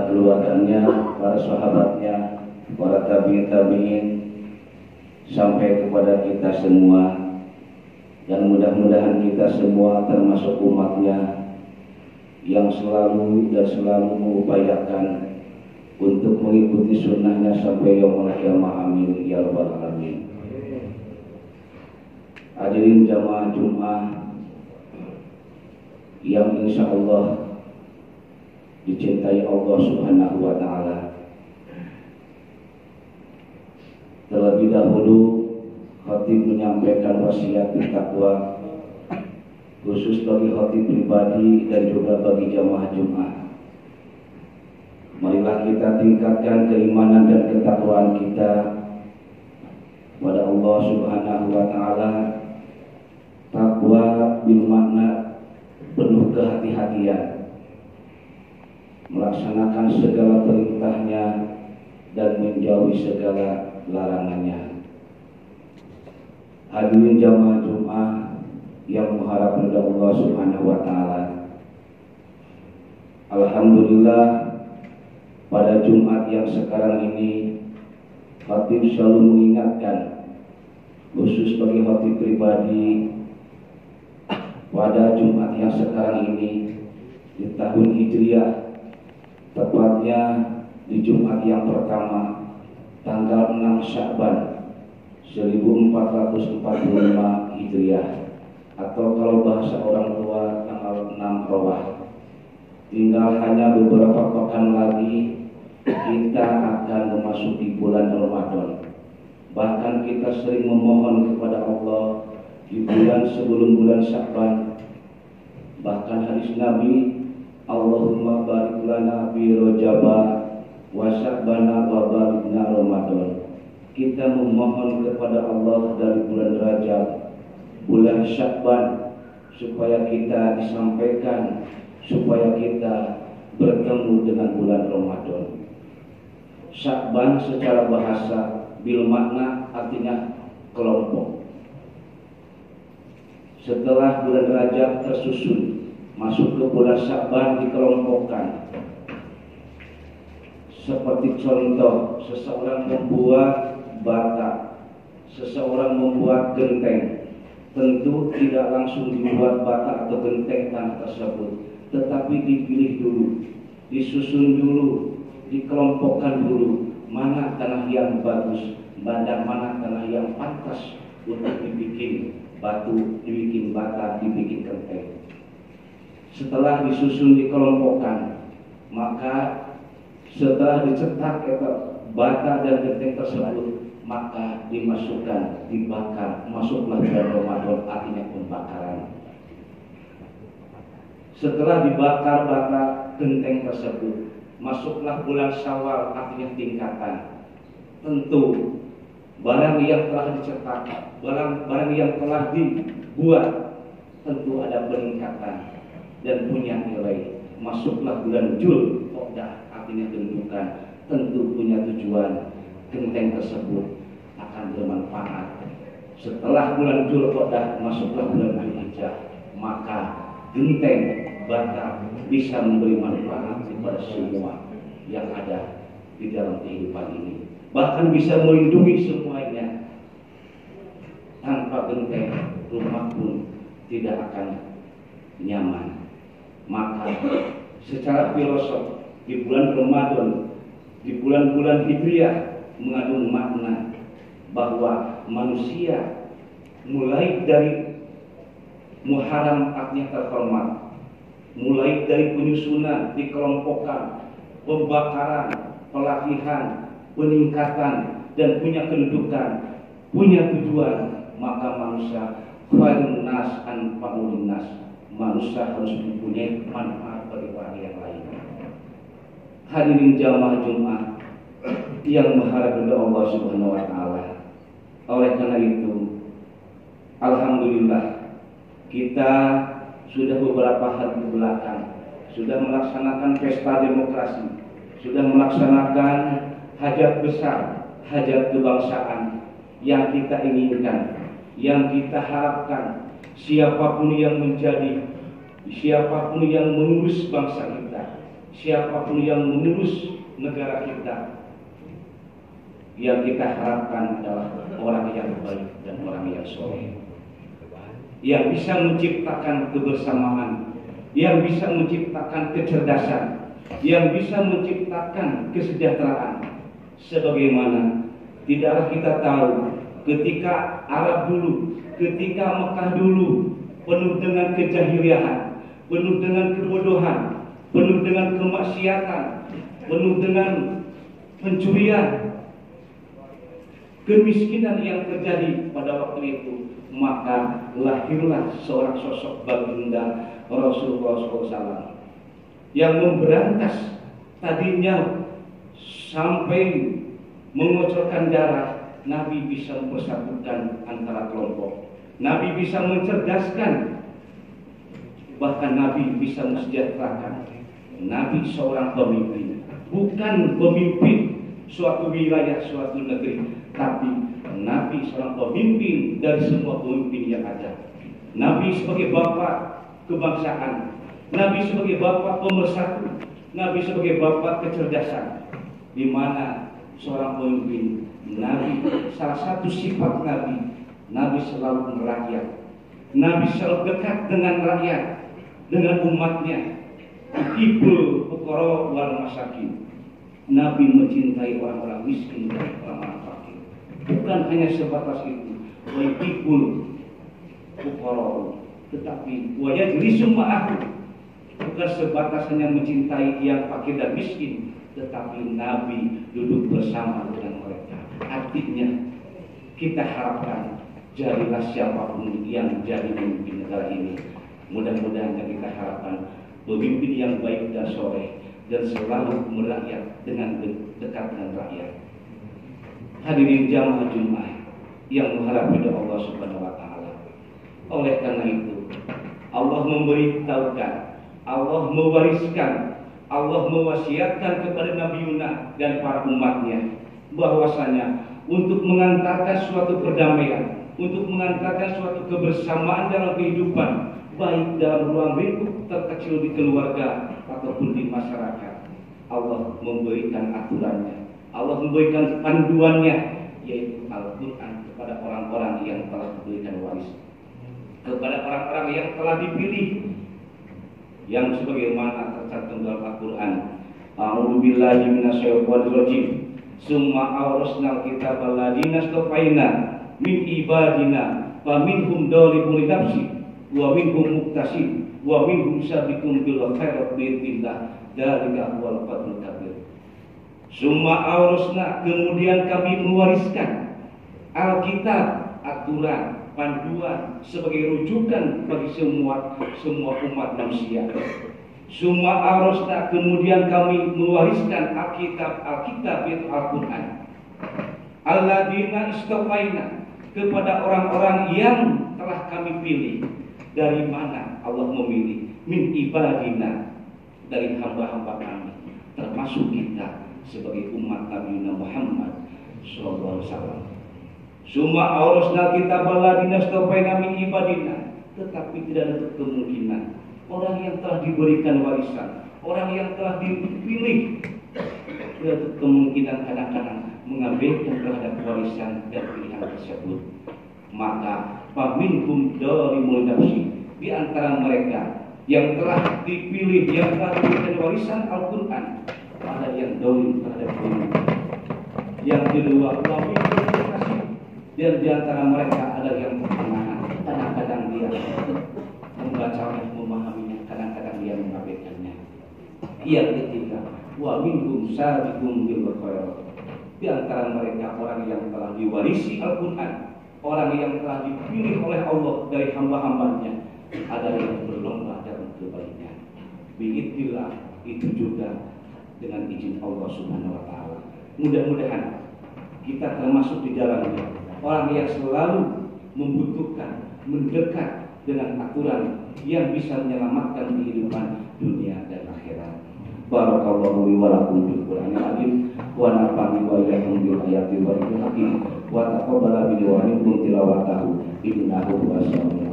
kepada keluarganya, para sahabatnya, para tabi'in sampai kepada kita semua, dan mudah-mudahan kita semua termasuk umatnya yang selalu mengupayakan untuk mengikuti sunnahnya sampai yaumul qiyamah. Amin ya rabbal alamin. Hadirin jamaah Jumat yang insya Allah dicintai Allah Subhanahu wa Ta'ala. Terlebih dahulu khatib menyampaikan wasiat bertakwa khusus bagi khatib pribadi dan juga bagi jamaah Jumat. Marilah kita tingkatkan keimanan dan ketakwaan kita kepada Allah Subhanahu wa Ta'ala. Takwa bil makna penuh kehati-hatian, melaksanakan segala perintahnya dan menjauhi segala larangannya. Hadirin jamaah Jumat yang mengharap ridha Allah Subhanahu wa Ta'ala, alhamdulillah pada Jumat yang sekarang ini khatib selalu mengingatkan, khusus bagi khatib pribadi, pada Jumat yang sekarang ini di tahun Hijriah, tepatnya di Jumat yang pertama tanggal 6 Sya'ban 1445 Hijriah, atau kalau bahasa orang tua tanggal 6 Rawah. Tinggal hanya beberapa pekan lagi kita akan memasuki bulan Ramadan. Bahkan kita sering memohon kepada Allah di bulan sebelum bulan Sya'ban. Bahkan hadis Nabi, Allahumma barik lana fi Rajaba wa Sya'bana wa barikna Ramadan. Kita memohon kepada Allah dari bulan Rajab, bulan Sya'ban, supaya kita disampaikan, supaya kita bertemu dengan bulan Ramadan. Sya'ban secara bahasa bil makna artinya kelompok. Setelah bulan Rajab tersusun, masuk ke bulan Sya'ban dikelompokkan. Seperti contoh, seseorang membuat bata, seseorang membuat genteng. Tentu tidak langsung dibuat bata atau genteng tanah tersebut, tetapi dipilih dulu, disusun dulu, dikelompokkan dulu, mana tanah yang bagus, dan mana tanah yang pantas untuk dibikin batu, dibikin bata, dibikin genteng. Setelah disusun dikelompokkan, maka setelah dicetak bata dan genteng tersebut, maka dimasukkan, dibakar. Masuklah bulan Ramadan, artinya pembakaran. Setelah dibakar bata genteng tersebut, masuklah bulan Syawal, artinya tingkatan. Tentu barang yang telah dicetak, barang yang telah dibuat, tentu ada peningkatan dan punya nilai. Masuklah bulan Jul Qodah, artinya tentukan, tentu punya tujuan. Genteng tersebut akan bermanfaat. Setelah bulan Jul Qodah, masuklah bulan Dzulhijjah, maka genteng bata bisa memberi manfaat kepada semua yang ada di dalam kehidupan ini. Bahkan bisa melindungi semuanya. Tanpa genteng, rumah pun tidak akan nyaman. Maka secara filosof di bulan Ramadan, di bulan-bulan Hijriah, mengandung makna bahwa manusia mulai dari Muharram artinya terhormat, mulai dari penyusunan, dikelompokkan, pembakaran, pelatihan, peningkatan, dan punya kedudukan, punya tujuan, maka manusia khairun nas anfa'un nas. Manusia harus mempunyai manfaat bagi orang yang lain. Hadirin jamaah Jumat yang mengharap ridha Allah Subhanahu wa Ta'ala. Oleh karena itu, alhamdulillah kita sudah beberapa hari ke belakang sudah melaksanakan pesta demokrasi, sudah melaksanakan hajat besar, hajat kebangsaan yang kita inginkan, yang kita harapkan. Siapapun yang menjadi, siapapun yang mengurus bangsa kita, siapapun yang mengurus negara kita, yang kita harapkan adalah orang yang baik dan orang yang soleh, yang bisa menciptakan kebersamaan, yang bisa menciptakan kecerdasan, yang bisa menciptakan kesejahteraan. Sebagaimana tidaklah kita tahu ketika Arab dulu, ketika Mekah dulu penuh dengan kejahiliahan, penuh dengan kebodohan, penuh dengan kemaksiatan, penuh dengan pencurian, kemiskinan yang terjadi pada waktu itu, maka lahirlah seorang sosok baginda Rasulullah SAW yang memberantas tadinya sampai mengocorkan darah. Nabi bisa mempersatukan antara kelompok, Nabi bisa mencerdaskan, bahkan Nabi bisa mensejahterakan. Nabi seorang pemimpin, bukan pemimpin suatu wilayah, suatu negeri, tapi Nabi seorang pemimpin dari semua pemimpin yang ada. Nabi sebagai bapak kebangsaan, Nabi sebagai bapak pemersatu, Nabi sebagai bapak kecerdasan, di mana seorang pemimpin, Nabi, salah satu sifat Nabi, Nabi selalu merakyat, Nabi selalu dekat dengan rakyat, dengan umatnya. Ibul fuqara wal masakin. Nabi mencintai orang-orang miskin dan orang-orang fakir. Bukan hanya sebatas itu, ibul fuqara, tetapi wa yajlisu ma'ahu. Bukan sebatas hanya mencintai yang fakir dan miskin, tetapi Nabi duduk bersama dengan mereka. Artinya kita harapkan jadilah siapapun yang jadi pemimpin negara ini, mudah-mudahan yang kita harapkan pemimpin yang baik dan soleh dan selalu merakyat dengan dekat dengan rakyat. Hadirin jamaah Jumat yang mengharap ridha Allah Subhanahu wa taala. Oleh karena itu, Allah memberitahukan, Allah mewariskan, Allah mewasiatkan kepada Nabi Yunus dan para umatnya bahwasanya untuk mengantarkan suatu perdamaian, untuk mengantarkan suatu kebersamaan dalam kehidupan, baik dalam ruang lingkup terkecil di keluarga ataupun di masyarakat, Allah memberikan aturannya, Allah memberikan panduannya, yaitu Al-Quran kepada orang-orang yang telah diberikan waris, kepada orang-orang yang telah dipilih, yang sebagaimana tercantum dalam Al-Quran. A'udzubillahi minasyaitonir rajim. Summa awrasnal kitaba alladziina istafaina min ibadina faminhum dzalimun li nafsihi wa minhum muqtasid wa minhum sabiqun bil khairat biidznillah, dzalika huwal fadlul kabir. Summa awrasna, kemudian kami mewariskan Alkitab, aturan, panduan sebagai rujukan bagi semua umat manusia. Summa awrasna, kemudian kami mewariskan Alkitab itu Al-Quran, alladzina istafaina, kepada orang-orang yang telah kami pilih. Dari mana Allah memilih? Min ibadina, dari hamba-hamba kami, termasuk kita sebagai umat Nabi Muhammad SAW. Summa awrasna kitab alladzina istafaina min ibadina, tetapi tidak ada kemungkinan orang yang telah diberikan warisan, orang yang telah dipilih, tidak ada kemungkinan kadang-kadang mengabaikan terhadap warisan dan pilihan tersebut. Maka faminhum dzalimun li nafsihi, di antara mereka yang telah dipilih, yang telah diberikan warisan Al-Quran, ada yang zalim terhadap dirinya. Yang kedua, dan di antara mereka ada yang berkenaan, kadang-kadang dia membacanya, memahaminya, kadang-kadang dia mengabaikannya. Yang ketiga, wa minhum sabiqun bil khairat, di antara mereka orang yang telah diwarisi Al-Quran, orang yang telah dipilih oleh Allah dari hamba-hambanya, ada yang berlomba dalam kebaikan. Biidznillah, itu juga dengan izin Allah Subhanahu wa taala. Mudah-mudahan kita termasuk di dalamnya, orang yang selalu membutuhkan, mendekat dengan aturan yang bisa menyelamatkan kehidupan dunia dan akhirat. Barakallahu li wa lakum bil Qur'anil azim wa nafa'ani wa iyyakum bil ayati wal hikmati wa taqabbala minni wa minkum tilawatahu innahu huwas samiul